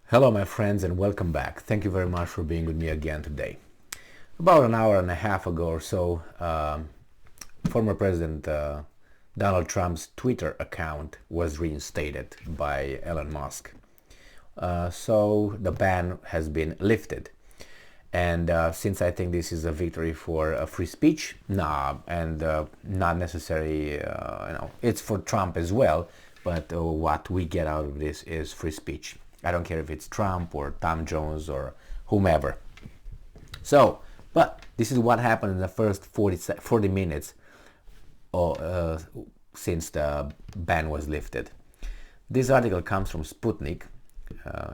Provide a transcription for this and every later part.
Hello my friends and welcome back. Thank you very much for being with me again today. About an hour and a half ago or so, former President Donald Trump's Twitter account was reinstated by Elon Musk. So the ban has been lifted. And since I think this is a victory for free speech, and not necessarily, it's for Trump as well, but what we get out of this is free speech. I don't care if it's Trump or Tom Jones or whomever. So, but this is what happened in the first 40 minutes since the ban was lifted. This article comes from Sputnik,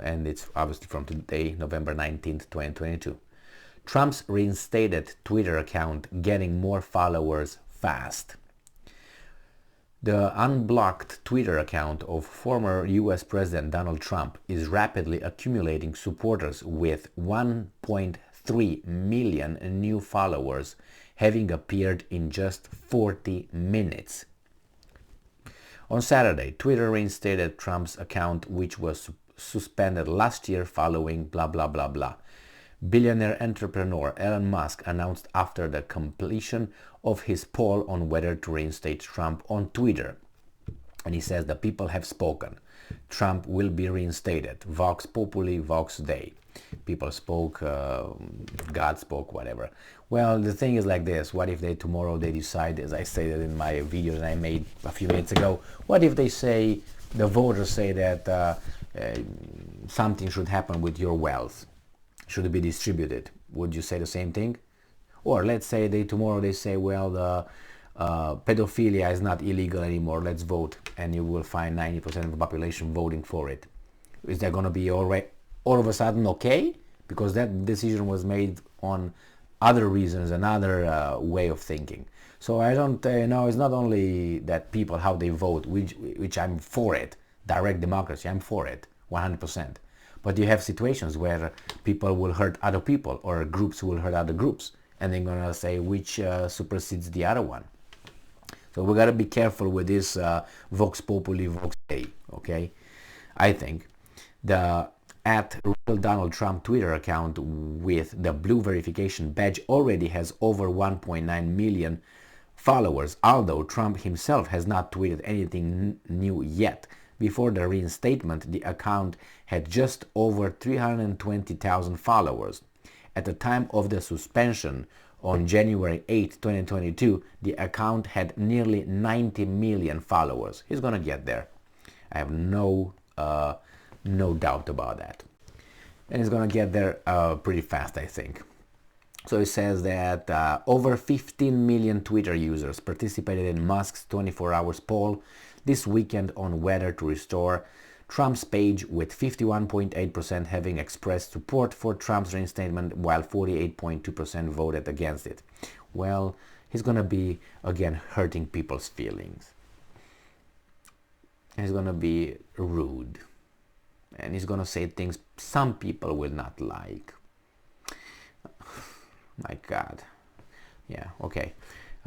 and it's obviously from today, November 19th, 2022. Trump's reinstated Twitter account getting more followers fast. The unblocked Twitter account of former US President Donald Trump is rapidly accumulating supporters with 1.3 million new followers having appeared in just 40 minutes. On Saturday, Twitter reinstated Trump's account, which was suspended last year following blah blah blah blah. Billionaire entrepreneur Elon Musk announced after the completion of his poll on whether to reinstate Trump on Twitter. And he says the people have spoken. Trump will be reinstated. Vox populi, vox dei. People spoke, God spoke, whatever. Well, the thing is like this. What if tomorrow they decide, as I stated in my video that I made a few minutes ago, what if they say, the voters say that something should happen with your wealth? Should it be distributed? Would you say the same thing? Or let's say tomorrow they say, well, the pedophilia is not illegal anymore, let's vote, and you will find 90% of the population voting for it. Is that going to be all of a sudden okay? Because that decision was made on other reasons, another way of thinking. So I don't, it's not only that people, how they vote, which I'm for it, direct democracy, I'm for it, 100%. But you have situations where people will hurt other people or groups will hurt other groups, and they're going to say which supersedes the other one. So we got to be careful with this vox populi, vox dei, okay? I think the @real Donald Trump Twitter account with the blue verification badge already has over 1.9 million followers, although Trump himself has not tweeted anything new yet. Before the reinstatement, the account had just over 320,000 followers. At the time of the suspension on January 8, 2022, the account had nearly 90 million followers. He's going to get there. I have no doubt about that. And he's going to get there pretty fast, I think. So it says that over 15 million Twitter users participated in Musk's 24 hours poll this weekend on whether to restore Trump's page, with 51.8% having expressed support for Trump's reinstatement, while 48.2% voted against it. Well, he's going to be, again, hurting people's feelings. He's going to be rude. And he's going to say things some people will not like. My God. Yeah, okay.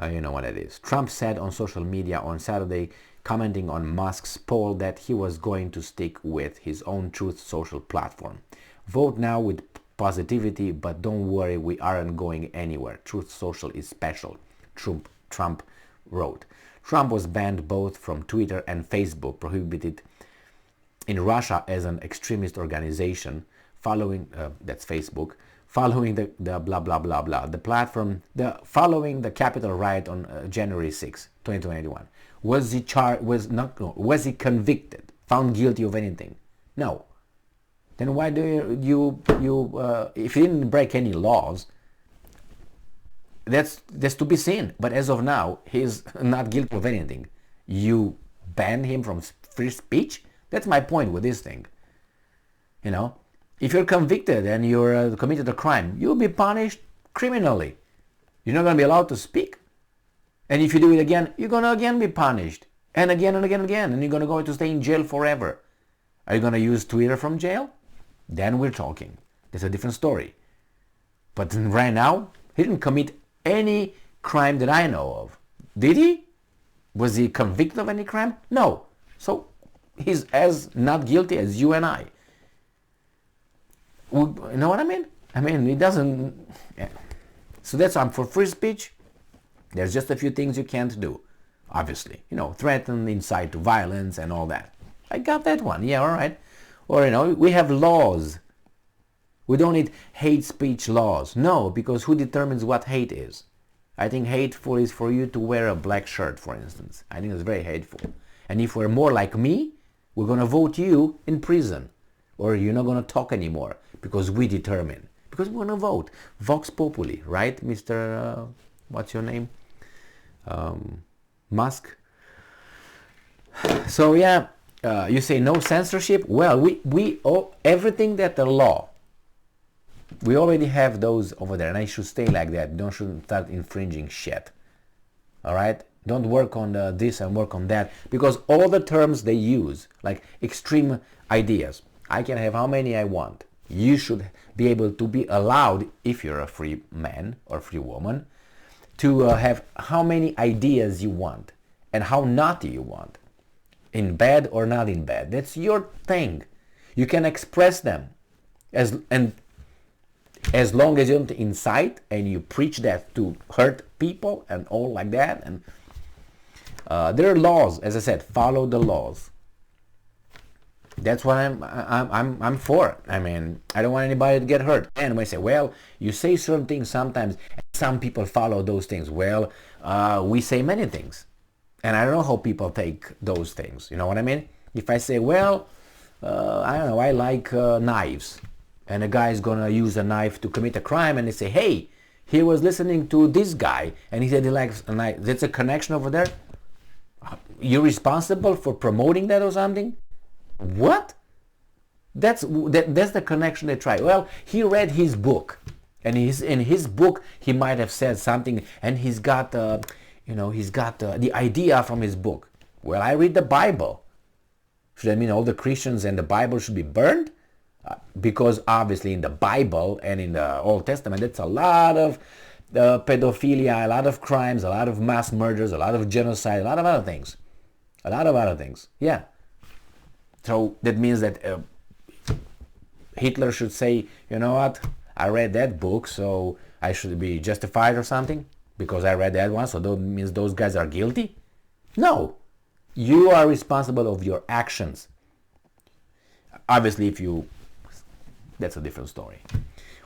You know what it is. Trump said on social media on Saturday, commenting on Musk's poll, that he was going to stick with his own Truth Social platform. Vote now with positivity, but don't worry, we aren't going anywhere. Truth Social is special, Trump wrote. Trump was banned both from Twitter and Facebook, prohibited in Russia as an extremist organization, following, that's Facebook, following the blah blah blah blah, the platform, following the Capitol riot on January 6, 2021. Was he convicted, found guilty of anything? No. Then why do you if he didn't break any laws, that's to be seen. But as of now, he's not guilty of anything. You ban him from free speech? That's my point with this thing. If you're convicted and you're committed a crime, you'll be punished criminally. You're not going to be allowed to speak. And if you do it again, you're going to again be punished. And again and again and again. And you're going to go to stay in jail forever. Are you going to use Twitter from jail? Then we're talking. That's a different story. But right now, he didn't commit any crime that I know of. Did he? Was he convicted of any crime? No. So he's as not guilty as you and I. You know what I mean? I mean, it doesn't... Yeah. So that's for free speech. There's just a few things you can't do, obviously. You know, threaten, incite to violence and all that. I got that one. Yeah, all right. Or, you know, we have laws. We don't need hate speech laws. No, because who determines what hate is? I think hateful is for you to wear a black shirt, for instance. I think it's very hateful. And if we're more like me, we're going to vote you in prison. Or you're not going to talk anymore because we determine. Because we're going to vote. Vox Populi, right, Mr. What's your name? Musk. So yeah, you say no censorship. Well, we everything that the law, we already have those over there, and I should stay like that. Shouldn't start infringing shit. All right, don't work on this and work on that, because all the terms they use, like extreme ideas, I can have how many I want. You should be able to be allowed, if you're a free man or free woman, to have how many ideas you want and how naughty you want, in bed or not in bed. That's your thing. You can express them as long as you don't incite and you preach that to hurt people and all like that. And there are laws, as I said, follow the laws. That's what I'm for. I mean, I don't want anybody to get hurt. And when I say, well, you say certain things sometimes, and some people follow those things. Well, we say many things, and I don't know how people take those things. You know what I mean? If I say, well, I don't know, I like knives, and a guy is gonna use a knife to commit a crime, and they say, hey, he was listening to this guy, and he said he likes a knife. That's a connection over there. You're responsible for promoting that or something? What? That's the connection they try. Well, he read his book, and in his book he might have said something, and he's got the idea from his book. Well, I read the Bible. Should I mean all the Christians and the Bible should be burned? Because obviously in the Bible and in the Old Testament, it's a lot of pedophilia, a lot of crimes, a lot of mass murders, a lot of genocide, a lot of other things. Yeah. So that means that Hitler should say, you know what, I read that book, so I should be justified or something because I read that one, so that means those guys are guilty? No. You are responsible of your actions. Obviously, that's a different story.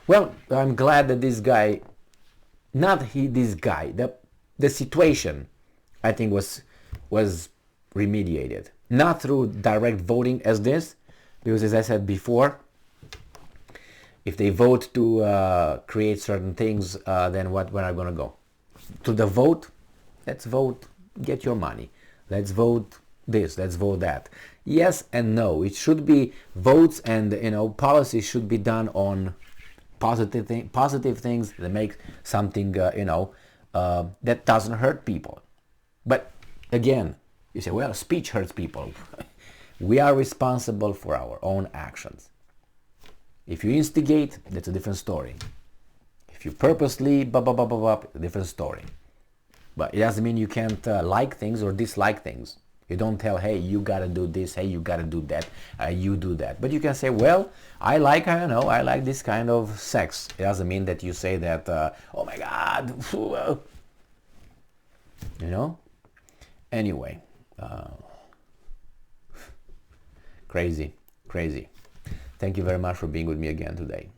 Well, I'm glad that this guy, the situation, I think was remediated. Not through direct voting as this, because as I said before, if they vote to create certain things, then where are going to go? To the vote? Let's vote, get your money. Let's vote this, let's vote that. Yes and no. It should be votes, and policy should be done on positive things that make something that doesn't hurt people. But again, you say, well, speech hurts people. We are responsible for our own actions. If you instigate, that's a different story. If you purposely, a different story. But it doesn't mean you can't like things or dislike things. You don't tell, hey, you gotta do this, hey, you gotta do that, you do that. But you can say, well, I like this kind of sex. It doesn't mean that you say that, oh my God, Anyway. Crazy. Thank you very much for being with me again today.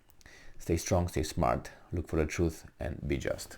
Stay strong, stay smart, look for the truth, and be just.